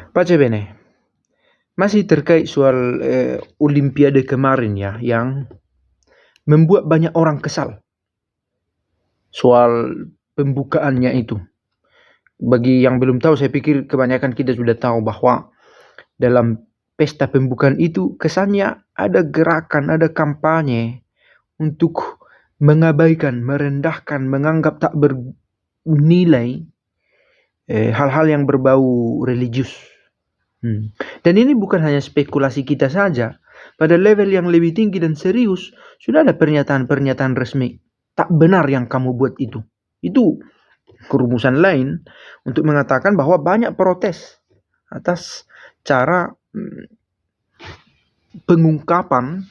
Pace bene, masih terkait soal Olimpiade kemarin ya, yang membuat banyak orang kesal soal pembukaannya itu. Bagi yang belum tahu, saya pikir kebanyakan kita sudah tahu bahwa dalam pesta pembukaan itu kesannya ada gerakan, ada kampanye untuk mengabaikan, merendahkan, menganggap tak bernilai hal-hal yang berbau religius. Dan ini bukan hanya spekulasi kita saja. Pada level yang lebih tinggi dan serius, sudah ada pernyataan-pernyataan resmi. Tak benar yang kamu buat itu. Itu kerumusan lain untuk mengatakan bahwa banyak protes atas cara pengungkapan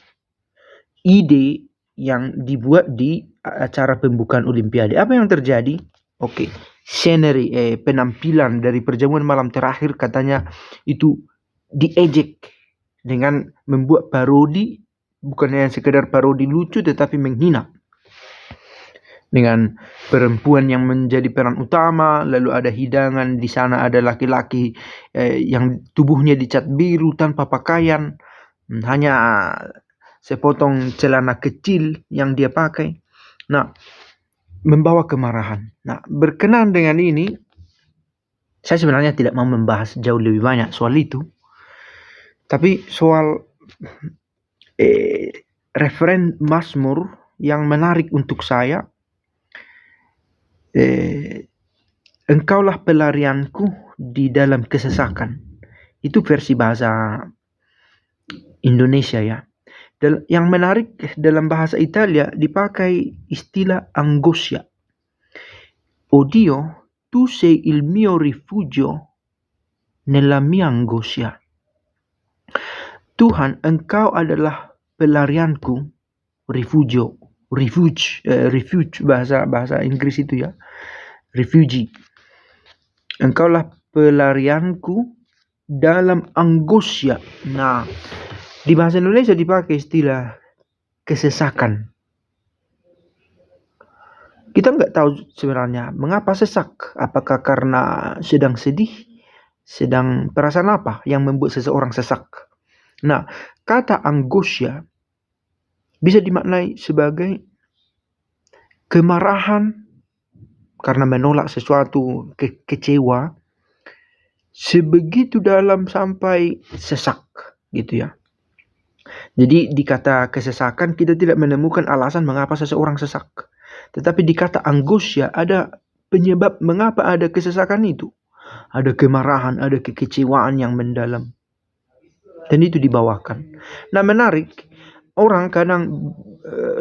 ide yang dibuat di acara pembukaan Olimpiade. Apa yang terjadi? Oke. Scenery, penampilan dari perjamuan malam terakhir katanya itu diejek dengan membuat parodi, bukan hanya sekedar parodi lucu tetapi menghina, dengan perempuan yang menjadi peran utama, lalu ada hidangan, di sana ada laki-laki yang tubuhnya dicat biru tanpa pakaian, hanya sepotong celana kecil yang dia pakai. Nah, membawa kemarahan. Nah, berkenaan dengan ini, saya sebenarnya tidak mau membahas jauh lebih banyak soal itu. Tapi soal referen Mazmur yang menarik untuk saya, engkaulah pelarianku di dalam kesesakan. Itu versi bahasa Indonesia ya. Yang menarik, dalam bahasa Italia dipakai istilah angoscia. O Dio, tu sei il mio rifugio nella mia angoscia. Tuhan, engkau adalah pelarianku, refuge bahasa Inggris itu ya, refugee. Engkaulah pelarianku dalam angoscia. Nah, di bahasa Indonesia dipakai istilah kesesakan. Kita nggak tahu sebenarnya mengapa sesak. Apakah karena sedang sedih, sedang perasaan apa yang membuat seseorang sesak. Nah, kata angoscia bisa dimaknai sebagai kemarahan karena menolak sesuatu, kecewa, sebegitu dalam sampai sesak gitu ya. Jadi di kata kesesakan kita tidak menemukan alasan mengapa seseorang sesak. Tetapi di kata angoscia ada penyebab mengapa ada kesesakan itu. Ada kemarahan, ada kekecewaan yang mendalam. Dan itu dibawakan. Nah, menarik, orang kadang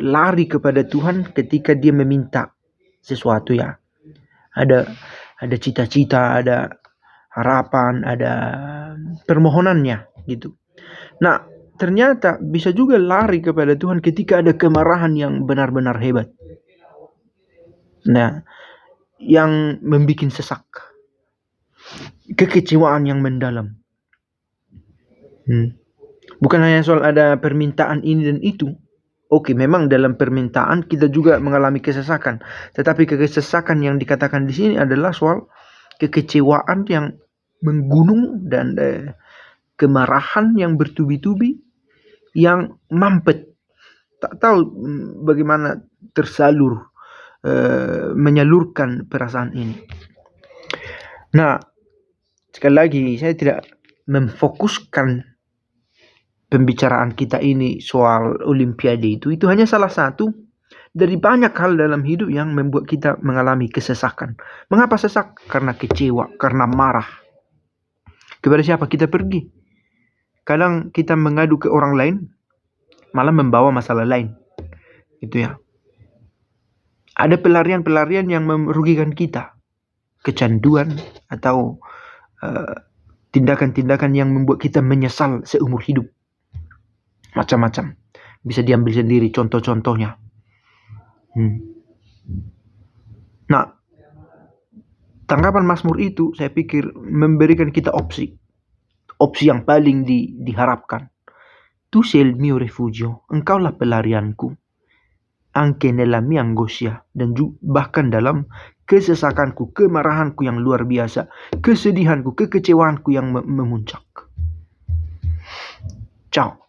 lari kepada Tuhan ketika dia meminta sesuatu ya. Ada cita-cita, ada harapan, ada permohonannya gitu. Nah, ternyata bisa juga lari kepada Tuhan ketika ada kemarahan yang benar-benar hebat. Nah, yang membuat sesak. Kekecewaan yang mendalam. Bukan hanya soal ada permintaan ini dan itu. Oke, memang dalam permintaan kita juga mengalami kesesakan. Tetapi kesesakan yang dikatakan di sini adalah soal kekecewaan yang menggunung dan kemarahan yang bertubi-tubi, yang mampet. Tak tahu bagaimana tersalur, menyalurkan perasaan ini. Nah, sekali lagi saya tidak memfokuskan pembicaraan kita ini soal Olimpiade itu hanya salah satu dari banyak hal dalam hidup yang membuat kita mengalami kesesakan. Mengapa sesak? Karena kecewa, karena marah. Kepada siapa kita pergi? Kadang kita mengadu ke orang lain, malah membawa masalah lain. Gitu ya. Ada pelarian-pelarian yang merugikan kita. Kecanduan atau tindakan-tindakan yang membuat kita menyesal seumur hidup. Macam-macam. Bisa diambil sendiri contoh-contohnya. Nah, tanggapan Mazmur itu saya pikir memberikan kita opsi yang paling diharapkan. Tu sei il mio rifugio, engkaulah pelarianku, anche nella mia angoscia, dan bahkan dalam kesesakanku, kemarahanku yang luar biasa, kesedihanku, kekecewaanku yang memuncak. Ciao.